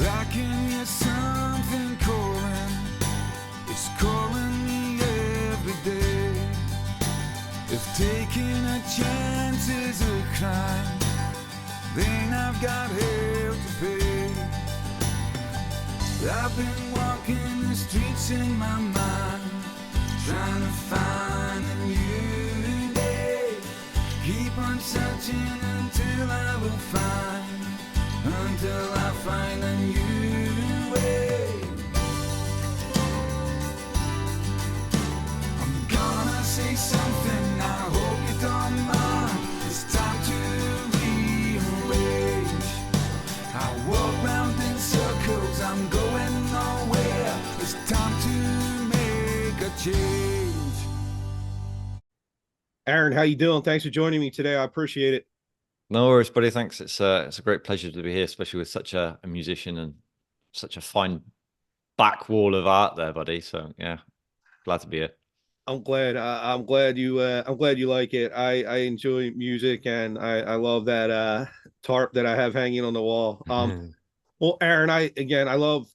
I can hear something calling, it's calling me every day. If taking a chance is a crime, then I've got hell to pay. I've been walking the streets in my mind, trying to find a new day. Keep on searching until I will find, until I find a new way. I'm gonna say something, I hope you don't mind. It's time to rearrange. I walk round in circles, I'm going nowhere. It's time to make a change. Aaron, how you doing? Thanks for joining me today. I appreciate it. No worries, buddy. Thanks. It's a great pleasure to be here, especially with such a musician and such a fine back wall of art there, buddy. So yeah, glad to be here. I'm glad. I'm glad you. I'm glad you like it. I enjoy music, and I love that tarp that I have hanging on the wall. Well, Aaron, I love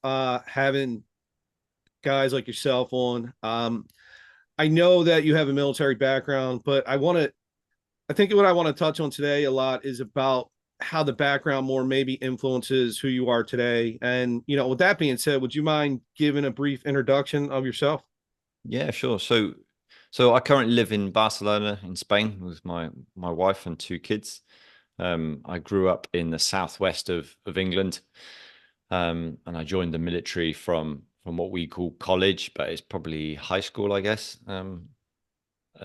having guys like yourself on. I know that you have a military background, but I think what I want to touch on today a lot is about how the background more maybe influences who you are today. And, with that being said, would you mind giving a brief introduction of yourself? Yeah, sure. So I currently live in Barcelona in Spain with my wife and two kids. I grew up in the southwest of England, and I joined the military from what we call college, but it's probably high school, I guess.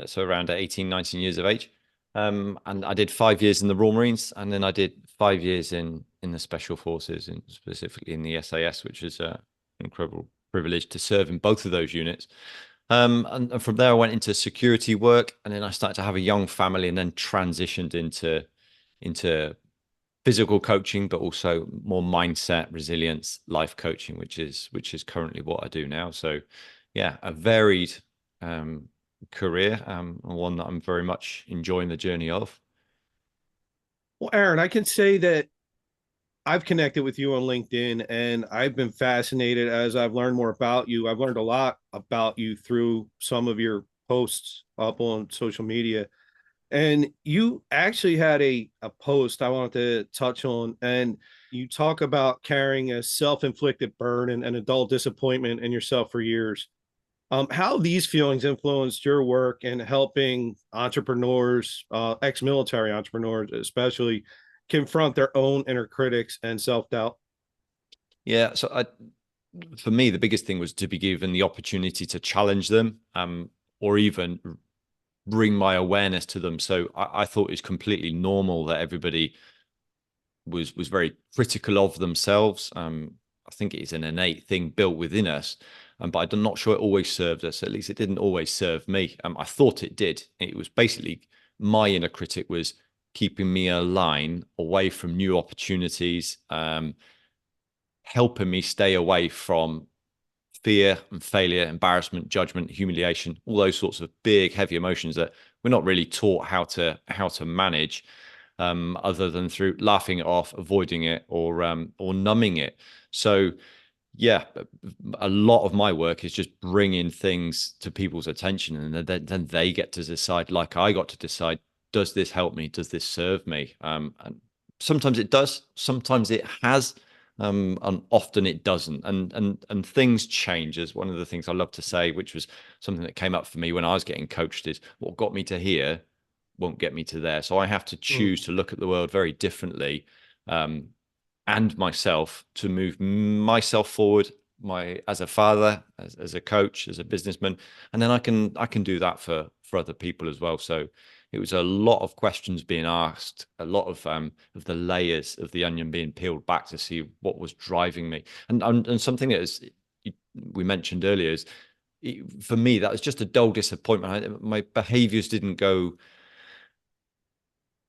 So around 18, 19 years of age. And I did 5 years in the Royal Marines, and then I did 5 years in the Special Forces, and specifically in the SAS, which is an incredible privilege to serve in both of those units. And from there, I went into security work, and then I started to have a young family, and then transitioned into physical coaching, but also more mindset, resilience, life coaching, which is currently what I do now. So, yeah, a varied career, one that I'm very much enjoying the journey of. Well, Aaron, I can say that I've connected with you on LinkedIn, and I've been fascinated as I've learned more about you. I've learned a lot about you through some of your posts up on social media. And you actually had a post I wanted to touch on, and you talk about carrying a self-inflicted burden and adult disappointment in yourself for years. How these feelings influenced your work in helping entrepreneurs, ex-military entrepreneurs especially, confront their own inner critics and self-doubt? Yeah, so for me, the biggest thing was to be given the opportunity to challenge them, or even bring my awareness to them. So I thought it's completely normal that everybody was very critical of themselves. I think it's an innate thing built within us, but I'm not sure it always served us. At least it didn't always serve me. I thought it did. It was basically my inner critic was keeping me aligned away from new opportunities, helping me stay away from fear and failure, embarrassment, judgment, humiliation, all those sorts of big, heavy emotions that we're not really taught how to manage, other than through laughing it off, avoiding it, or numbing it. So, yeah, a lot of my work is just bringing things to people's attention, and then they get to decide, like I got to decide, does this help me? Does this serve me? And sometimes it does. Sometimes it has. And often it doesn't, and things change. As one of the things I love to say, which was something that came up for me when I was getting coached, is what got me to here won't get me to there. So I have to choose to look at the world very differently, and myself, to move myself forward, as a father, as a coach, as a businessman, and then I can do that for other people as well. So it was a lot of questions being asked, a lot of the layers of the onion being peeled back to see what was driving me. And something that we mentioned earlier is, for me, that was just a dull disappointment. My behaviors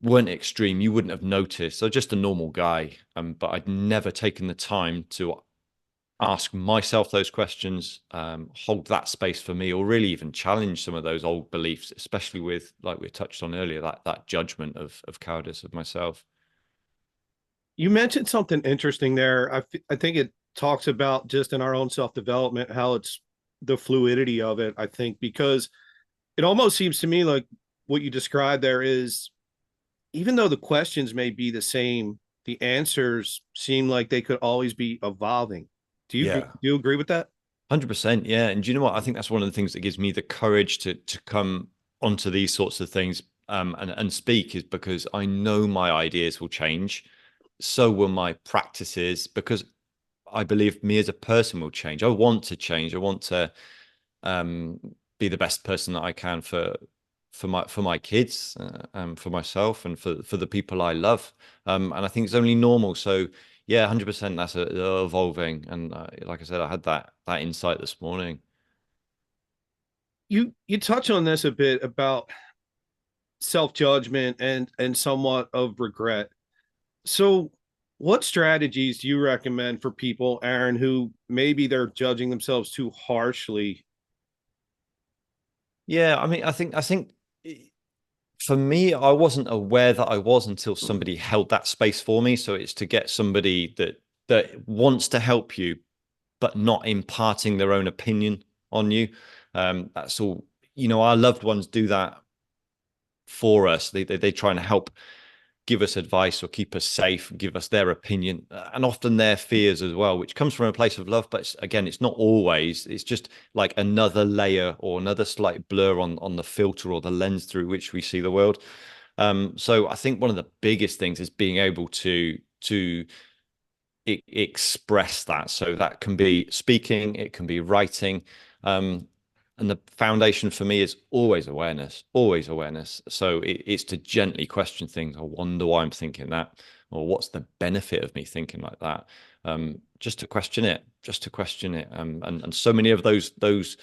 weren't extreme. You wouldn't have noticed. So just a normal guy, but I'd never taken the time to ask myself those questions, hold that space for me, or really even challenge some of those old beliefs, especially with, like we touched on earlier, that judgment of cowardice of myself. You mentioned something interesting there. I think it talks about just in our own self-development, how it's the fluidity of it, I think, because it almost seems to me like what you described there is, even though the questions may be the same, the answers seem like they could always be evolving. Do Yeah. you agree with that? 100%, yeah. And do you know what? I think that's one of the things that gives me the courage to come onto these sorts of things, and speak, is because I know my ideas will change. So will my practices, because I believe me as a person will change. I want to change. I want to um, be the best person that I can for my kids, for myself, and for the people I love. And I think it's only normal. So yeah, 100%. That's evolving. And like I said, I had that insight this morning. You touch on this a bit about self-judgment and somewhat of regret. So what strategies do you recommend for people, Aaron, who maybe they're judging themselves too harshly? Yeah, I mean, I think for me, I wasn't aware that I was until somebody held that space for me. So it's to get somebody that wants to help you, but not imparting their own opinion on you. That's all. Our loved ones do that for us. They try and help give us advice or keep us safe, give us their opinion, and often their fears as well, which comes from a place of love. But again, it's not always. It's just like another layer or another slight blur on the filter or the lens through which we see the world. So I think one of the biggest things is being able to express that. So that can be speaking, it can be writing. And the foundation for me is always awareness, always awareness. So it's to gently question things. I wonder why I'm thinking that, or what's the benefit of me thinking like that? Just to question it, just to question it. And so many of those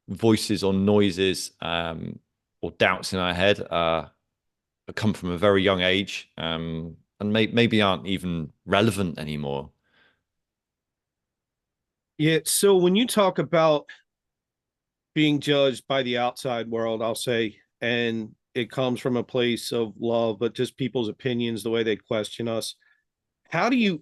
voices or noises, or doubts in our head come from a very young age, and maybe aren't even relevant anymore. Yeah. So when you talk about being judged by the outside world, I'll say, and it comes from a place of love, but just people's opinions, the way they question us. How do you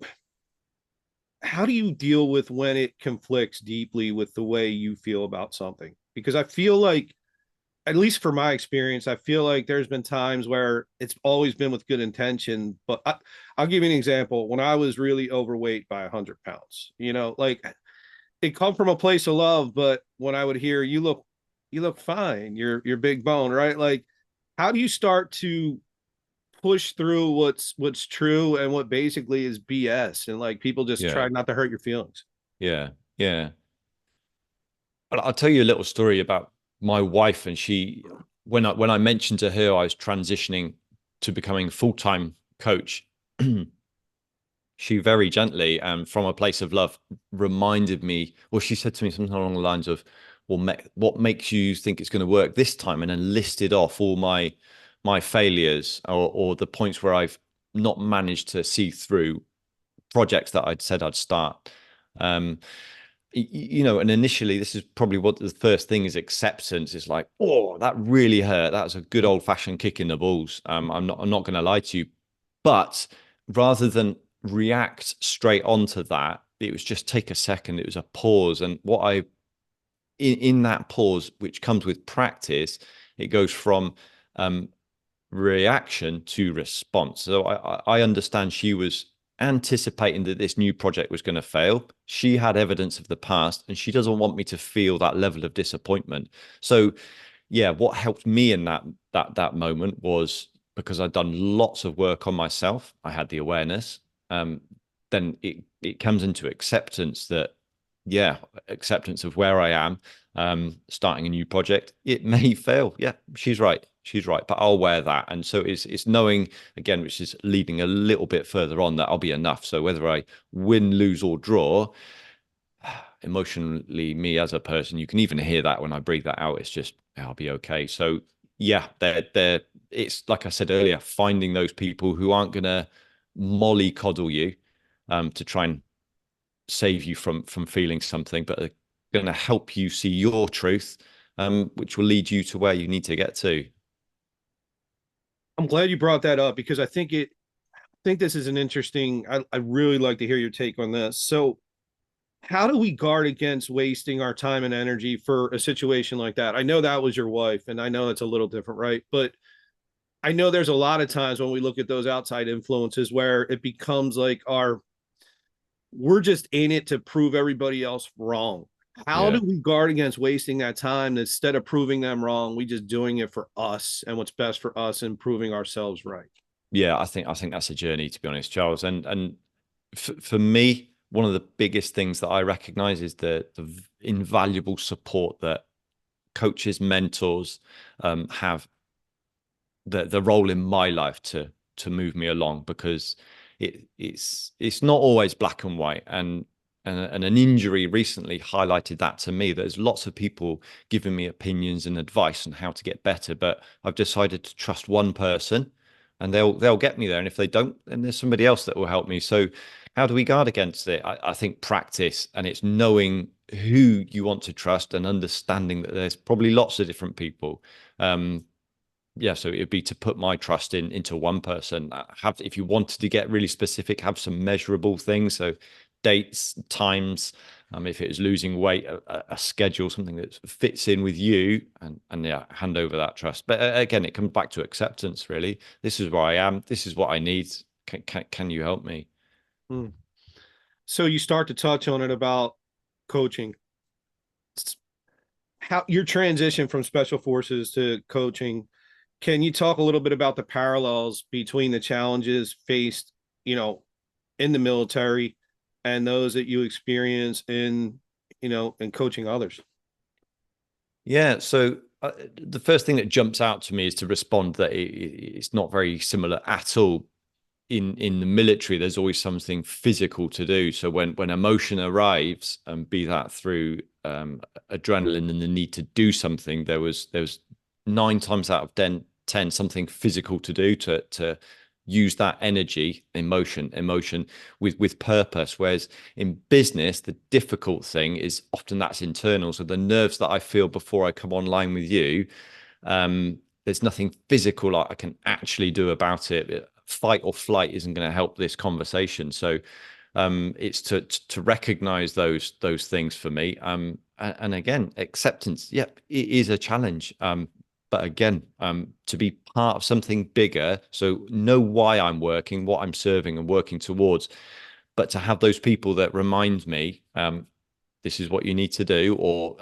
how do you deal with when it conflicts deeply with the way you feel about something? Because I feel like, at least for my experience, I feel like there's been times where it's always been with good intention. But I'll give you an example. When I was really overweight by 100 pounds, like it come from a place of love, but when I would hear you look fine, you're big bone, right? Like, how do you start to push through what's true and what basically is BS, and like people just Yeah, try not to hurt your feelings? yeah, yeah. I'll tell you a little story about my wife. And she, when I mentioned to her I was transitioning to becoming a full-time coach, she very gently and from a place of love reminded me, or she said to me something along the lines of, well, what makes you think it's going to work this time? And then listed off all my failures, or the points where I've not managed to see through projects that I'd said I'd start. Um, and initially, this is probably what the first thing is: acceptance. It's like, oh, that really hurt. That was a good old fashioned kick in the balls. I'm not going to lie to you, but rather than react straight onto that, it was just take a second. It was a pause, and what I in that pause, which comes with practice, it goes from um, reaction to response. So I understand she was anticipating that this new project was going to fail. She had evidence of the past, and she doesn't want me to feel that level of disappointment. So yeah, what helped me in that moment was, because I'd done lots of work on myself, I had the awareness. Um, then it comes into acceptance that, yeah, acceptance of where I am, starting a new project. It may fail. Yeah, she's right. She's right. But I'll wear that. And so it's knowing, again, which is leading a little bit further on, that I'll be enough. So whether I win, lose, or draw, emotionally, me as a person, you can even hear that when I breathe that out. It's just, I'll be okay. So yeah, they're it's like I said earlier, finding those people who aren't gonna mollycoddle you, to try and save you from feeling something, but are going to help you see your truth, which will lead you to where you need to get to. I'm glad you brought that up because I think this is an interesting. I really like to hear your take on this. So, how do we guard against wasting our time and energy for a situation like that? I know that was your wife, and I know it's a little different, right? But I know there's a lot of times when we look at those outside influences where it becomes like we're just in it to prove everybody else wrong. How Yeah. do we guard against wasting that time instead of proving them wrong? We just doing it for us and what's best for us and proving ourselves right. Yeah, I think that's a journey, to be honest, Charles. And for me, one of the biggest things that I recognize is the invaluable support that coaches, mentors have, the role in my life to move me along, because it's not always black and white, and an injury recently highlighted that to me. There's lots of people giving me opinions and advice on how to get better, but I've decided to trust one person, and they'll get me there. And if they don't, then there's somebody else that will help me. So how do we guard against it? I think practice, and it's knowing who you want to trust and understanding that there's probably lots of different people. Yeah, so it'd be to put my trust into one person. Have, if you wanted to get really specific, have some measurable things, so dates, times, if it was losing weight, a schedule, something that fits in with you, and yeah, hand over that trust. But again, it comes back to acceptance, really. This is where I am, this is what I need. Can you help me? So you start to touch on it about coaching, how your transition from special forces to coaching. Can you talk a little bit about the parallels between the challenges faced, in the military and those that you experience in coaching others? Yeah, so the first thing that jumps out to me is to respond that it's not very similar at all. In the military, there's always something physical to do. So when emotion arrives, and be that through adrenaline and the need to do something, there was 9 times out of 10 something physical to do to use that energy, emotion with purpose. Whereas in business, the difficult thing is often that's internal. So the nerves that I feel before I come online with you, there's nothing physical I can actually do about it. Fight or flight isn't going to help this conversation. So it's to recognize those things for me. And again, acceptance. Yep, it is a challenge. But again, to be part of something bigger, so know why I'm working, what I'm serving and working towards, but to have those people that remind me, this is what you need to do, or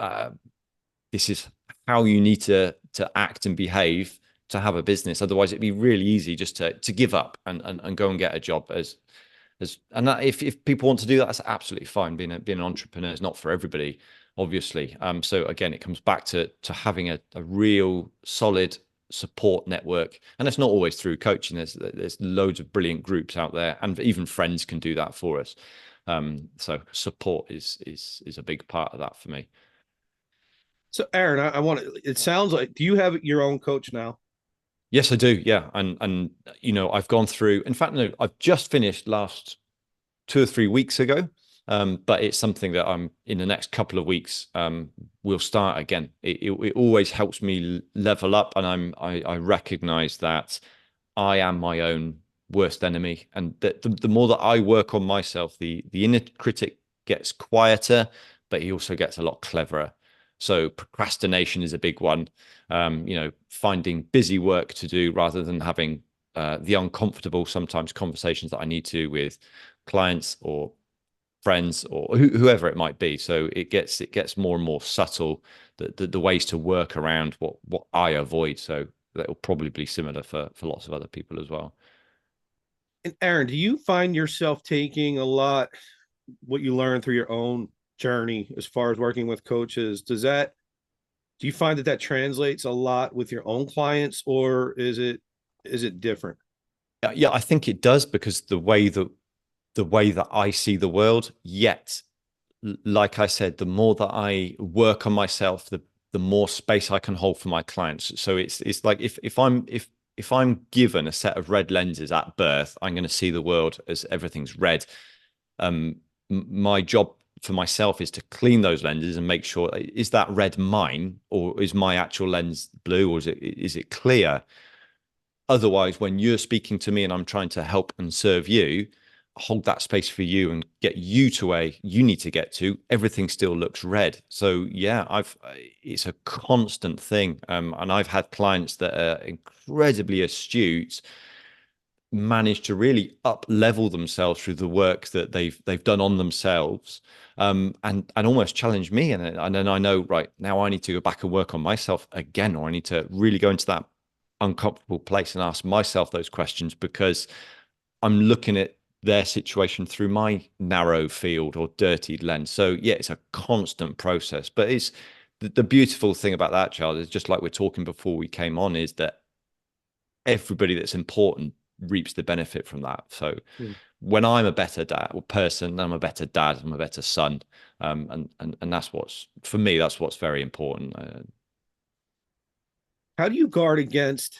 this is how you need to act and behave to have a business. Otherwise, it'd be really easy just to give up and go and get a job and that, if people want to do that, that's absolutely fine. Being an entrepreneur is not for everybody, obviously. So again, it comes back to having a real solid support network, and it's not always through coaching. There's loads of brilliant groups out there, and even friends can do that for us. So support is a big part of that for me. So Aaron, I want to, it sounds like, do you have your own coach now? Yes, I do. Yeah, and I've gone through. In fact, no, I've just finished last 2 or 3 weeks ago. But it's something that I'm in the next couple of weeks. We'll start again. It always helps me level up, and I recognize that I am my own worst enemy, and that the more that I work on myself, the inner critic gets quieter, but he also gets a lot cleverer. So procrastination is a big one. Finding busy work to do rather than having the uncomfortable sometimes conversations that I need to with clients or friends or whoever it might be. So it gets more and more subtle, the ways to work around what I avoid. So that will probably be similar for lots of other people as well. And Aaron, do you find yourself taking a lot what you learn through your own journey as far as working with coaches? Do you find that translates a lot with your own clients, or is it different? Yeah, I think it does, because the way that I see the world, yet like I said, the more that I work on myself, the more space I can hold for my clients. So it's like if I'm given a set of red lenses at birth, I'm going to see the world as everything's red. my job for myself is to clean those lenses and make sure, is that red mine, or is my actual lens blue, or is it clear? Otherwise, when you're speaking to me and I'm trying to help and serve you, hold that space for you and get you to where you need to get to, everything still looks red. So yeah, it's a constant thing. And I've had clients that are incredibly astute, manage to really up level themselves through the work that they've done on themselves, and almost challenge me. And then I know, right, now I need to go back and work on myself again, or I need to really go into that uncomfortable place and ask myself those questions, because I'm looking at their situation through my narrow field or dirtied lens. So yeah, it's a constant process. But it's the beautiful thing about that, Charles, is just like we're talking before we came on, is that everybody that's important reaps the benefit from that. So when I'm a better dad or person, I'm a better dad, I'm a better son. And that's what's, for me, that's what's very important. How do you guard against,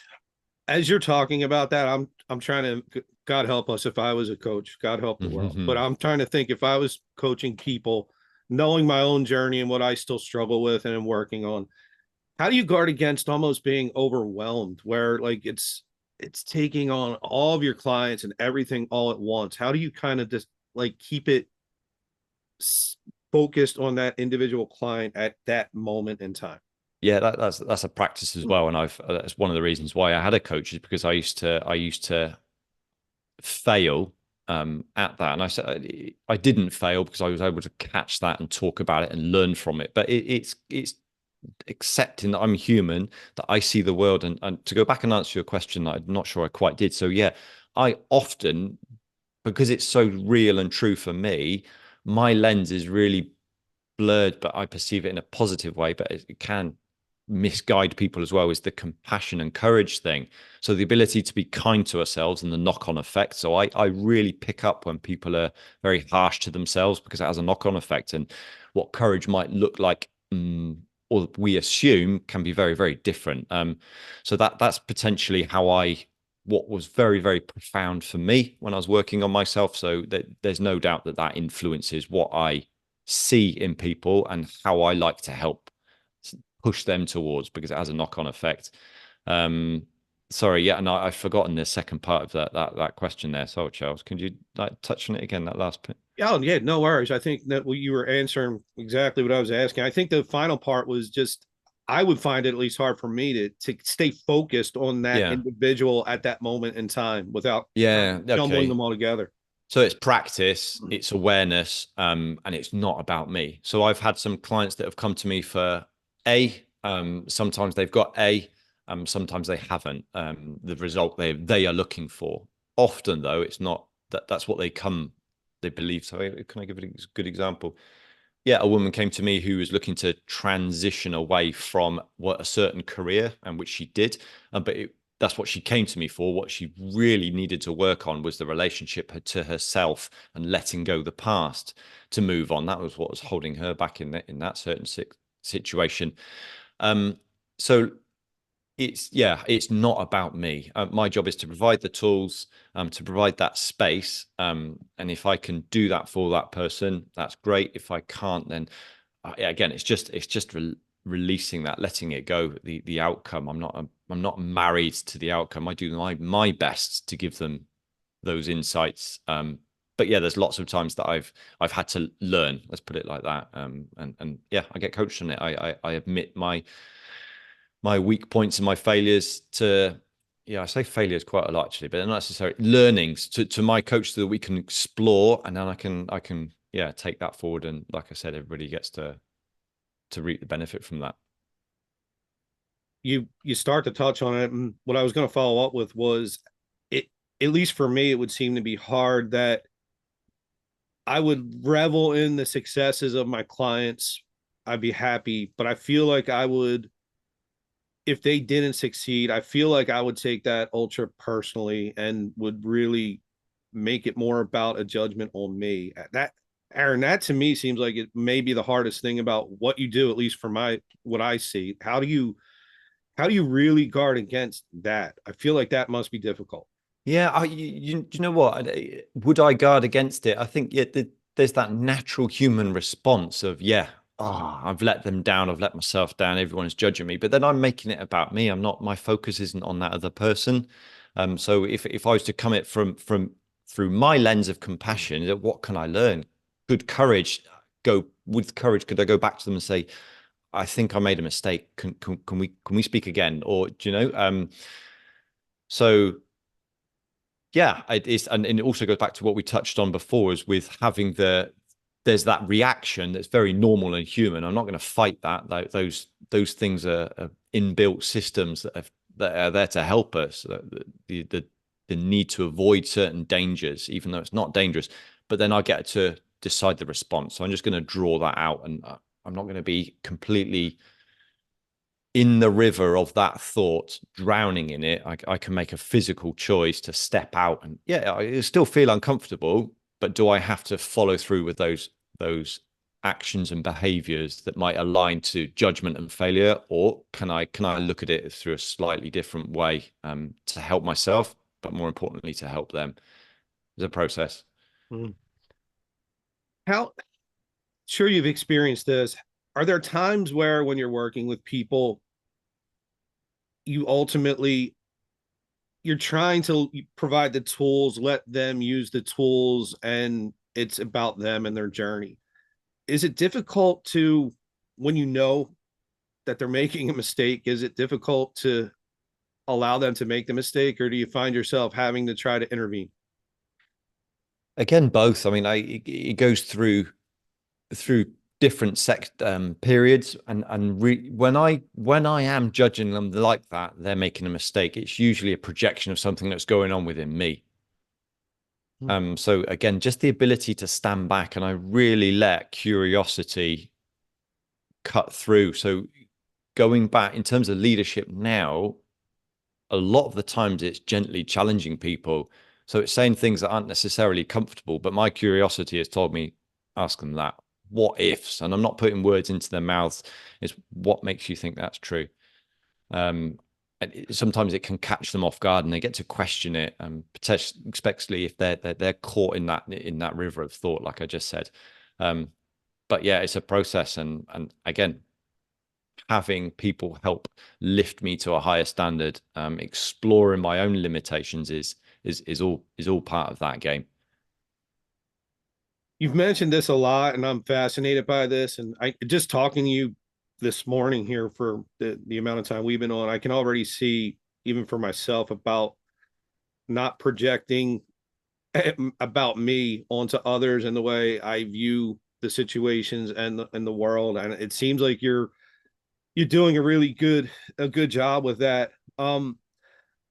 as you're talking about that, I'm trying to, God help us if I was a coach, God help the world. But I'm trying to think, if I was coaching people, knowing my own journey and what I still struggle with and am working on, how do you guard against almost being overwhelmed, where like it's taking on all of your clients and everything all at once? How do you kind of just like keep it focused on that individual client at that moment in time? Yeah, that's a practice as well. And that's one of the reasons why I had a coach, is because I used to fail at that. And I said I didn't fail because I was able to catch that and talk about it and learn from it. But it's accepting that I'm human, that I see the world. And to go back and answer your question, I'm not sure I quite did. So yeah, I often, because it's so real and true for me, my lens is really blurred, but I perceive it in a positive way. But it can misguide people as well, is the compassion and courage thing. So the ability to be kind to ourselves and the knock-on effect. So I really pick up when people are very harsh to themselves, because it has a knock-on effect. And what courage might look like, or we assume, can be very, very different. So that's potentially what was very, very profound for me when I was working on myself. So there's no doubt that influences what I see in people and how I like to help push them towards, because it has a knock-on effect. Sorry, yeah, and I've forgotten the second part of that question there. So, Charles, can you touch on it again, that last bit? Oh, yeah, no worries. I think that you were answering exactly what I was asking. I think the final part was just, I would find it at least hard for me to stay focused on that individual at that moment in time without jumbling them all together. So it's practice, it's awareness, and it's not about me. So I've had some clients that have come to me for A. Sometimes they've got A, sometimes they haven't. The result they are looking for. Often though, it's not that's what they believe. So can I give it a good example? Yeah, a woman came to me who was looking to transition away from a certain career, and which she did, but that's what she came to me for. What she really needed to work on was the relationship to herself and letting go the past to move on. That was what was holding her back in that certain situation. So it's not about me. My job is to provide the tools, to provide that space. And if I can do that for that person, that's great. If I can't, then again, it's just releasing that, letting it go. The outcome. I'm not married to the outcome. I do my best to give them those insights. But yeah, there's lots of times that I've had to learn. Let's put it like that. And yeah, I get coached on it. I admit my weak points and my failures to, I say failures quite a lot actually, but not necessarily learnings to my coach, so that we can explore, and then I can take that forward. And like I said, everybody gets to reap the benefit from that. You start to touch on it, and what I was going to follow up with was, it, at least for me, it would seem to be hard that I would revel in the successes of my clients. I'd be happy, but I feel like I would, if they didn't succeed, I feel like I would take that ultra personally and would really make it more about a judgment on me. That, Aaron, that to me seems like it may be the hardest thing about what you do, at least for what I see. How do you really guard against that? I feel like that must be difficult. Yeah, you know what? Would I guard against it? I think there's that natural human response of, yeah, I've let them down, I've let myself down, everyone's judging me, but then I'm making it about me. I'm not, my focus isn't on that other person. So if I was to come it from through my lens of compassion, what can I learn? Good courage. Go with courage. Could I go back to them and say, I think I made a mistake. Can we speak again? Or do you know? So yeah, and it also goes back to what we touched on before, is with having there's that reaction that's very normal and human. I'm not going to fight that. Those things are inbuilt systems that are there to help us. The need to avoid certain dangers, even though it's not dangerous. But then I get to decide the response. So I'm just going to draw that out, and I'm not going to be completely in the river of that thought, drowning in it. I can make a physical choice to step out, and yeah, I still feel uncomfortable, but do I have to follow through with those actions and behaviors that might align to judgment and failure, or can I look at it through a slightly different way, to help myself, but more importantly to help them? It's a process. How sure you've experienced this? Are there times where, when you're working with people, you're trying to provide the tools, let them use the tools, and it's about them and their journey? Is it difficult to, when you know that they're making a mistake, is it difficult to allow them to make the mistake, or do you find yourself having to try to intervene? Again, both. I mean, it goes through different periods, and when I am judging them like that, they're making a mistake. It's usually a projection of something that's going on within me. So again, just the ability to stand back, and I really let curiosity cut through. So going back in terms of leadership now, a lot of the times it's gently challenging people. So it's saying things that aren't necessarily comfortable, but my curiosity has told me, ask them that. What ifs? And I'm not putting words into their mouths. It's what makes you think that's true. And sometimes it can catch them off guard, and they get to question it, potentially, especially if they're caught in that river of thought, like I just said. But yeah, it's a process, and again, having people help lift me to a higher standard, exploring my own limitations is all part of that game. You've mentioned this a lot, and I'm fascinated by this. And I just talking to you this morning here for the amount of time we've been on, I can already see, even for myself, about not projecting about me onto others and the way I view the situations and the world. And it seems like you're doing a good job with that.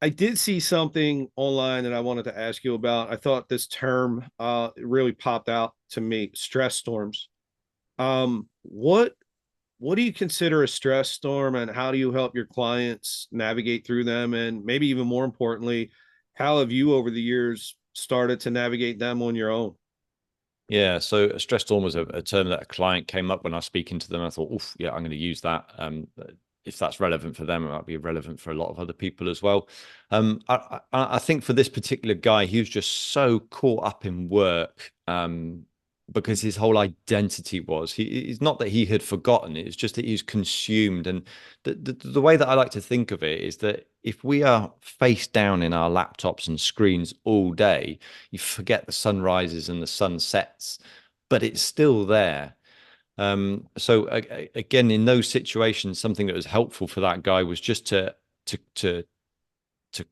I did see something online that I wanted to ask you about. I thought this term really popped out to me: stress storms. What do you consider a stress storm, and how do you help your clients navigate through them? And maybe even more importantly, how have you over the years started to navigate them on your own? Yeah, so a stress storm was a term that a client came up when I was speaking to them. I thought, oof, yeah, I'm going to use that. If that's relevant for them, it might be relevant for a lot of other people as well. I think for this particular guy, he was just so caught up in work, because his whole identity was, it's not that he had forgotten, it's just that he's consumed. And the way that I like to think of it is that if we are face down in our laptops and screens all day, you forget the sunrises and the sunsets, but it's still there. So again, in those situations, something that was helpful for that guy was just to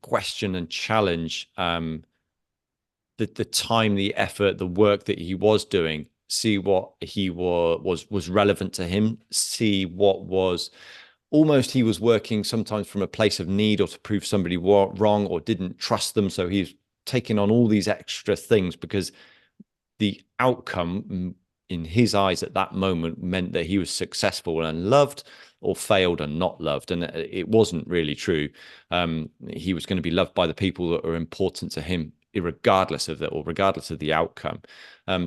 question and challenge the time, the effort, the work that he was doing, see what he was relevant to him, see what was almost, he was working sometimes from a place of need, or to prove somebody wrong, or didn't trust them. So he's taking on all these extra things because the outcome in his eyes at that moment meant that he was successful and loved, or failed and not loved. And it wasn't really true. He was going to be loved by the people that are important to him, regardless of that, or regardless of the outcome.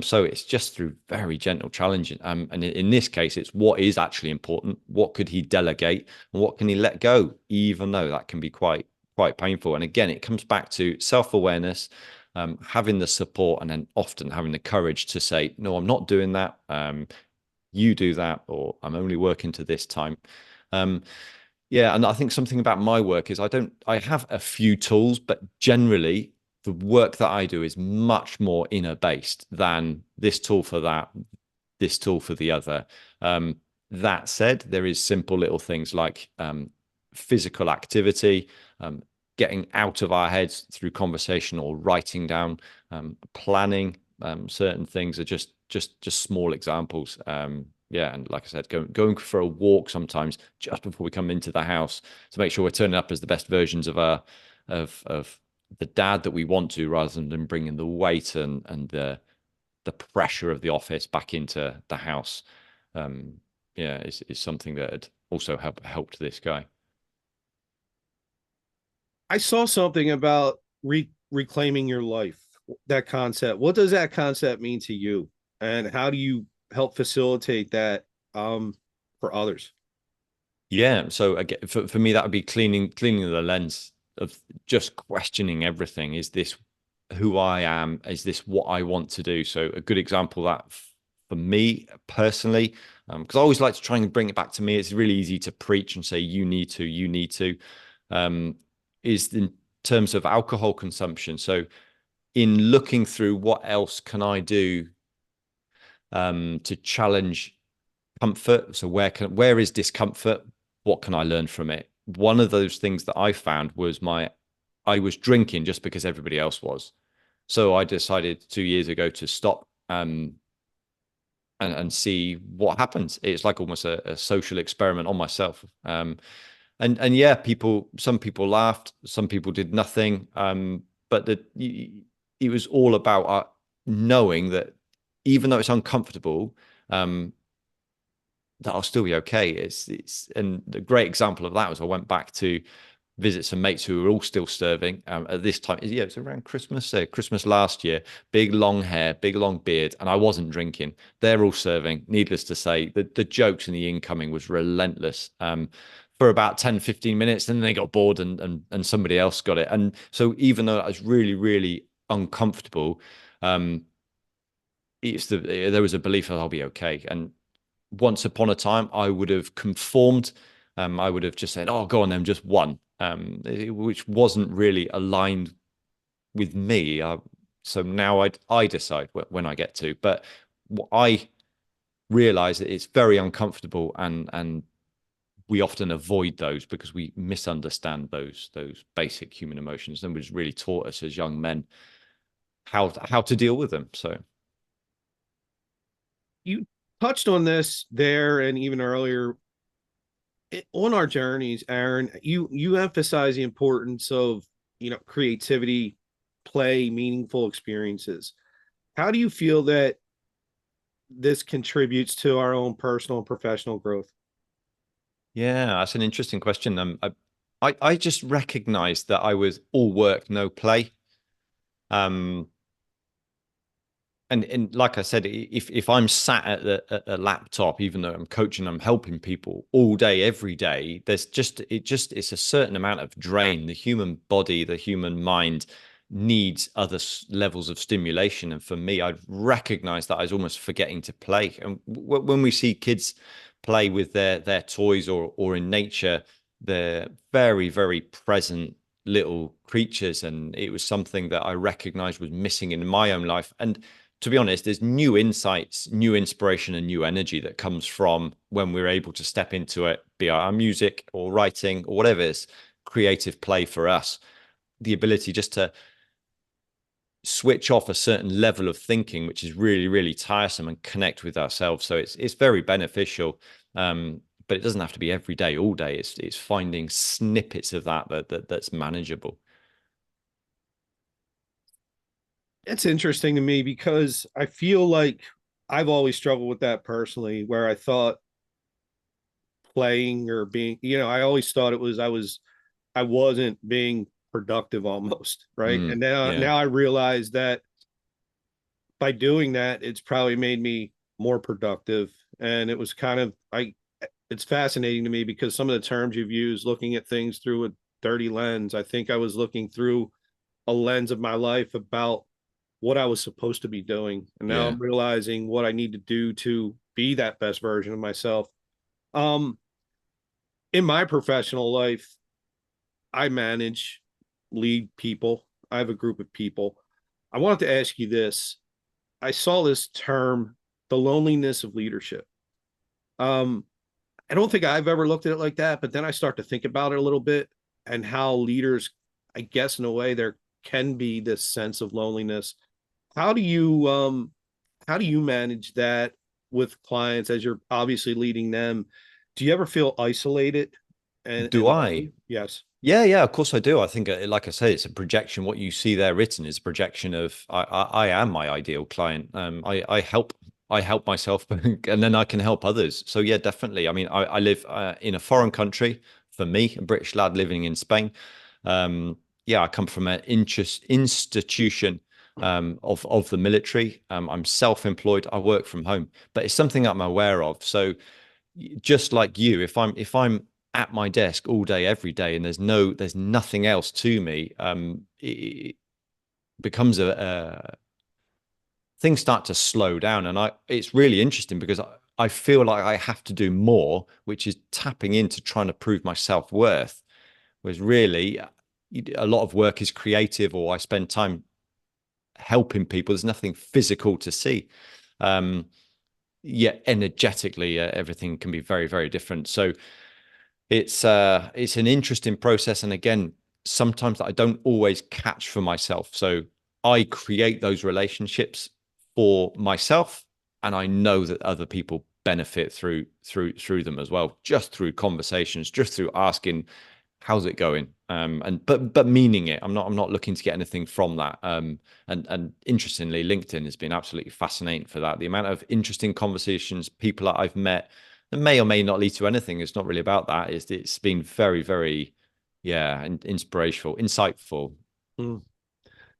So it's just through very gentle challenging. And in this case, it's what is actually important. What could he delegate, and what can he let go, even though that can be quite painful. And again, it comes back to self-awareness, having the support and then often having the courage to say, no, I'm not doing that. You do that, or I'm only working to this time. Yeah, and I think something about my work is I have a few tools, but generally the work that I do is much more inner based than this tool for that, this tool for the other. That said, there is simple little things like physical activity, getting out of our heads through conversation or writing down, planning certain things are just small examples. Yeah, and like I said, going for a walk sometimes just before we come into the house to make sure we're turning up as the best versions of our of the dad that we want to, rather than bringing the weight and the pressure of the office back into the house. Yeah, is something that had also helped this guy. I saw something about reclaiming your life, that concept. What does that concept mean to you? And how do you help facilitate that for others? Yeah, so again, for me, that would be cleaning the lens of just questioning everything. Is this who I am? Is this what I want to do? So a good example of that for me personally, because I always like to try and bring it back to me. It's really easy to preach and say you need to, is in terms of alcohol consumption. So in looking through what else can I do to challenge comfort. So where is discomfort? What can I learn from it? One of those things that I found was I was drinking just because everybody else was. So I decided 2 years ago to stop and see what happens. It's like almost a social experiment on myself. And yeah, some people laughed, some people did nothing. But it was all about knowing that even though it's uncomfortable, that I'll still be okay. And a great example of that was I went back to visit some mates who were all still serving at this time. Yeah, it's around Christmas, Christmas last year. Big long hair, big long beard, and I wasn't drinking. They're all serving. Needless to say, the jokes and the incoming was relentless. For about 10, 15 minutes, and then they got bored and somebody else got it. And so even though I was really, really uncomfortable, there was a belief that I'll be okay. And once upon a time, I would have conformed. I would have just said, "Oh, go on then, just one," which wasn't really aligned with me. So now I decide when I get to. But I realize that it's very uncomfortable, and we often avoid those because we misunderstand those basic human emotions, and which really taught us as young men how to deal with them. So You touched on this there and even earlier on our journeys, Aaron. You emphasize the importance of creativity, play, meaningful experiences. How do you feel that this contributes to our own personal and professional growth? yeah, that's an interesting question. I just recognized that I was all work, no play. And like I said, if I'm sat at a laptop, even though I'm coaching, I'm helping people all day, every day, it's a certain amount of drain. The human body, the human mind needs other levels of stimulation. And for me, I've recognized that I was almost forgetting to play. And when we see kids play with their toys or in nature, they're very, very present little creatures. And it was something that I recognized was missing in my own life. And to be honest, there's new insights, new inspiration, and new energy that comes from when we're able to step into it, be it our music or writing or whatever it is, creative play for us. The ability just to switch off a certain level of thinking, which is really, really tiresome, and connect with ourselves. So it's very beneficial. But it doesn't have to be every day, all day. It's finding snippets of that's manageable. It's interesting to me because I feel like I've always struggled with that personally, where I thought playing or being, I always thought I wasn't being productive almost, right? And Yeah. now I realize that by doing that, it's probably made me more productive. And it was it's fascinating to me because some of the terms you've used, looking at things through a dirty lens, I think I was looking through a lens of my life about what I was supposed to be doing. And now Yeah. I'm realizing what I need to do to be that best version of myself. Um, in my professional life, I manage, lead people. I have a group of people. I wanted to ask you this. I saw this term, the loneliness of leadership. Um, I don't think I've ever looked at it like that, but then I start to think about it a little bit and how leaders, I guess in a way, there can be this sense of loneliness. How do you how do you manage that with clients as you're obviously leading them? Do you ever feel isolated Do and I? lonely? Yes. Yeah, yeah, of course I do. I think, like I said, it's a projection. What you see there written is a projection of I am my ideal client. I help myself, and then I can help others. So yeah, definitely. I mean, I live in a foreign country. For me, a British lad living in Spain. Yeah, I come from an institution of the military. I'm self-employed. I work from home, but it's something I'm aware of. So just like you, if I'm at my desk all day every day and there's nothing else to me, it becomes a things start to slow down. And it's really interesting because I feel like I have to do more, which is tapping into trying to prove my self-worth. Whereas really a lot of work is creative, or I spend time helping people. There's nothing physical to see. Yet energetically, everything can be very, very different. So it's an interesting process, and again, sometimes I don't always catch for myself. So I create those relationships for myself, and I know that other people benefit through them as well, just through conversations, just through asking, how's it going, and but meaning it. I'm not looking to get anything from that. And interestingly, LinkedIn has been absolutely fascinating for that. The amount of interesting conversations, people that I've met that may or may not lead to anything, it's not really about that. It's been very, very, yeah, and inspirational, insightful. Mm.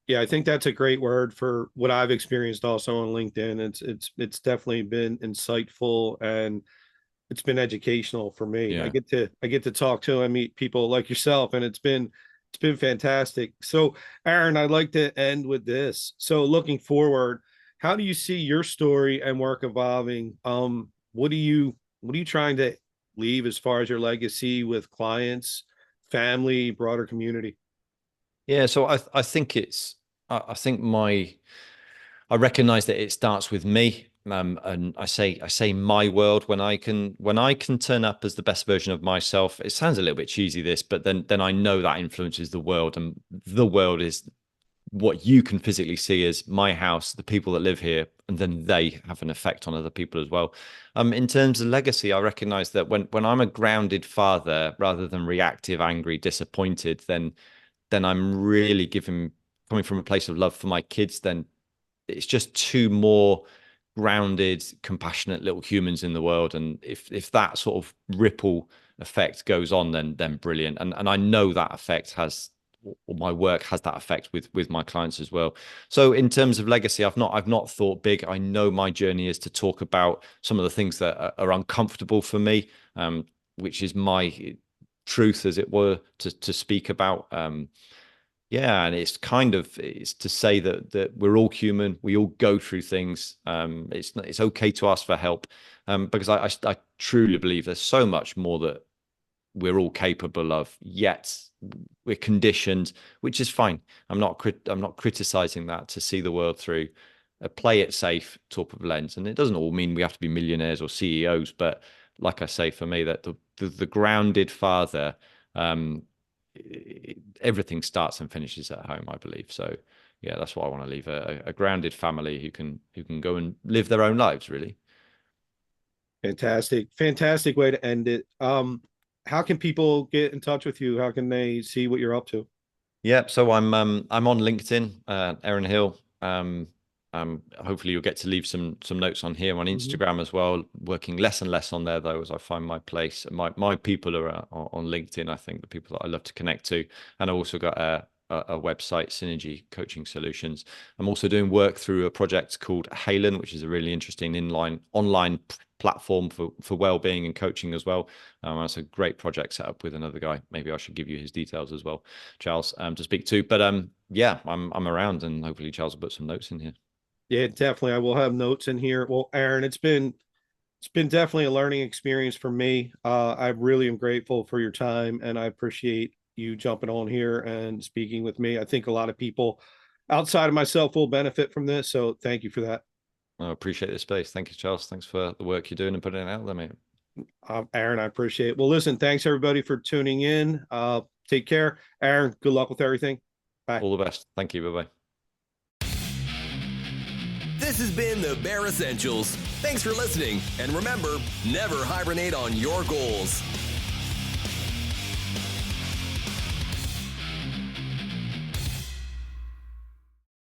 Yeah, I think that's a great word for what I've experienced also on LinkedIn. It's definitely been insightful and it's been educational for me. Yeah. I get to talk to and meet people like yourself, and it's been fantastic. So, Aaron, I'd like to end with this. So, looking forward, how do you see your story and work evolving? What are you trying to leave as far as your legacy with clients, family, broader community? Yeah, so I think I think I recognize that it starts with me. And I say my world when I can turn up as the best version of myself. It sounds a little bit cheesy, this, but then I know that influences the world, and the world is what you can physically see as my house, the people that live here, and then they have an effect on other people as well. In terms of legacy, I recognize that when I'm a grounded father rather than reactive, angry, disappointed, then I'm really coming from a place of love for my kids. Then it's just two more grounded, compassionate little humans in the world. And if that sort of ripple effect goes on, then brilliant. And I know that effect has, or my work has that effect with my clients as well. So in terms of legacy, I've not thought big. I know my journey is to talk about some of the things that are uncomfortable for me, which is my truth, as it were, to speak about. Yeah, and it's to say that we're all human. We all go through things. It's okay to ask for help, because I truly believe there's so much more that we're all capable of. Yet we're conditioned, which is fine. I'm not criticizing that, to see the world through a play it safe type of lens. And it doesn't all mean we have to be millionaires or CEOs, but like I say, for me, that the grounded father. Um, Everything starts and finishes at home, I believe. So yeah, that's what I want to leave, a grounded family who can go and live their own lives, really. Fantastic. Fantastic way to end it. How can people get in touch with you? How can they see what you're up to? Yeah, so I'm on LinkedIn, Aaron Hill. Hopefully you'll get to leave some notes on here, on Mhm. Instagram as well. Working less and less on there though, as I find my place. My people are on LinkedIn. I think the people that I love to connect to, and I also got a website, Synergy Coaching Solutions. I'm also doing work through a project called Halen, which is a really interesting online platform for well-being and coaching as well. That's a great project set up with another guy. Maybe I should give you his details as well, Charles, to speak to. But yeah, I'm around, and hopefully Charles will put some notes in here. Yeah, definitely. I will have notes in here. Well, Aaron, it's been definitely a learning experience for me. I really am grateful for your time, and I appreciate you jumping on here and speaking with me. I think a lot of people outside of myself will benefit from this. So thank you for that. I appreciate the space. Thank you, Charles. Thanks for the work you're doing and putting it out there, mate. Aaron, I appreciate it. Well, listen, thanks everybody for tuning in. Take care. Aaron, good luck with everything. Bye. All the best. Thank you. Bye-bye. This has been the Bare Essentials. Thanks for listening, and remember, never hibernate on your goals.